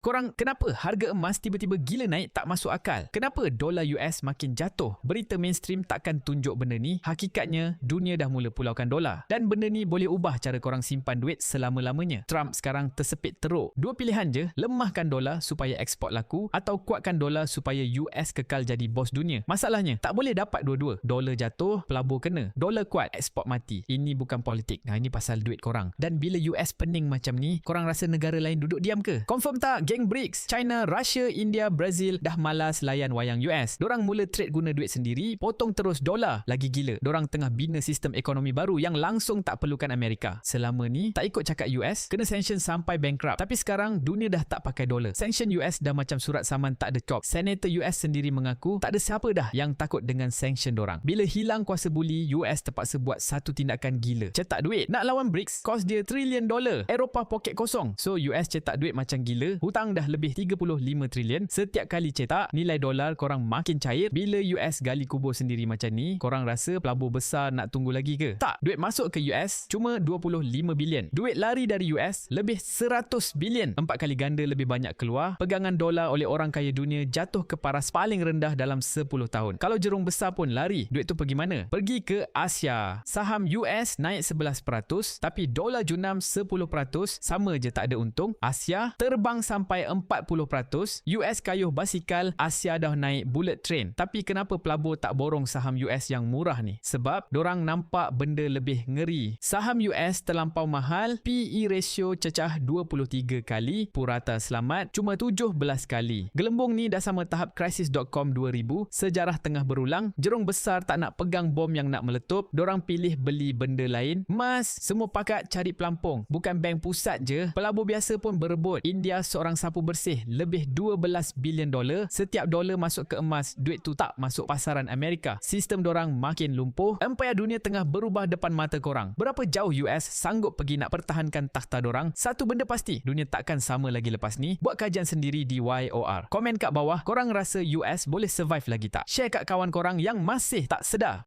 Korang, kenapa harga emas tiba-tiba gila naik tak masuk akal? Kenapa dolar US makin jatuh? Berita mainstream takkan tunjuk benda ni. Hakikatnya, dunia dah mula pulaukan dolar. Dan benda ni boleh ubah cara korang simpan duit selama-lamanya. Trump sekarang tersepit teruk. Dua pilihan je, lemahkan dolar supaya ekspor laku atau kuatkan dolar supaya US kekal jadi bos dunia. Masalahnya, tak boleh dapat dua-dua. Dolar jatuh, pelabur kena. Dolar kuat, ekspor mati. Ini bukan politik. Ini pasal duit korang. Dan bila US pening macam ni, korang rasa negara lain duduk diam ke? Confirm tak? Geng BRICS, China, Russia, India, Brazil dah malas layan wayang US. Dorang mula trade guna duit sendiri, potong terus dolar. Lagi gila, dorang tengah bina sistem ekonomi baru yang langsung tak perlukan Amerika. Selama ni, tak ikut cakap US, kena sanction sampai bankrupt. Tapi sekarang, dunia dah tak pakai dolar. Sanction US dah macam surat saman tak ada cop. Senator US sendiri mengaku, tak ada siapa dah yang takut dengan sanction dorang. Bila hilang kuasa buli, US terpaksa buat satu tindakan gila. Cetak duit. Nak lawan BRICS, kos dia trilion dolar. Eropah poket kosong. So, US cetak duit macam gila. Hutang dah lebih 35 trilion. Setiap kali cetak, nilai dolar korang makin cair. Bila US gali kubur sendiri macam ni, korang rasa pelabur besar nak tunggu lagi ke? Tak. Duit masuk ke US cuma 25 bilion. Duit lari dari US lebih 100 bilion. 4 kali ganda lebih banyak keluar. Pegangan dolar oleh orang kaya dunia jatuh ke paras paling rendah dalam 10 tahun. Kalau jerung besar pun lari, duit tu pergi mana? Pergi ke Asia. Saham US naik 11%, tapi dolar junam 10%, sama je tak ada untung. Asia terbang sampai 40%. US kayuh basikal, Asia dah naik bullet train. Tapi kenapa pelabur tak borong saham US yang murah ni? Sebab dorang nampak benda lebih ngeri. Saham US terlampau mahal, PE ratio cecah 23 kali, purata selamat cuma 17 kali. Gelembung ni dah sama tahap krisis.com 2000, sejarah tengah berulang, jerung besar tak nak pegang bom yang nak meletup, dorang pilih beli benda lain. Emas, semua pakat cari pelampung. Bukan bank pusat je, pelabur biasa pun berebut. India seorang sapu bersih lebih 12 bilion dolar. Setiap dolar masuk ke emas, duit tu tak masuk pasaran Amerika. Sistem dorang makin lumpuh. Empayar dunia tengah berubah depan mata korang. Berapa jauh US sanggup pergi nak pertahankan takhta dorang? Satu benda pasti, dunia takkan sama lagi lepas ni. Buat kajian sendiri di YOR. Komen kat bawah, korang rasa US boleh survive lagi tak? Share kat kawan korang yang masih tak sedar.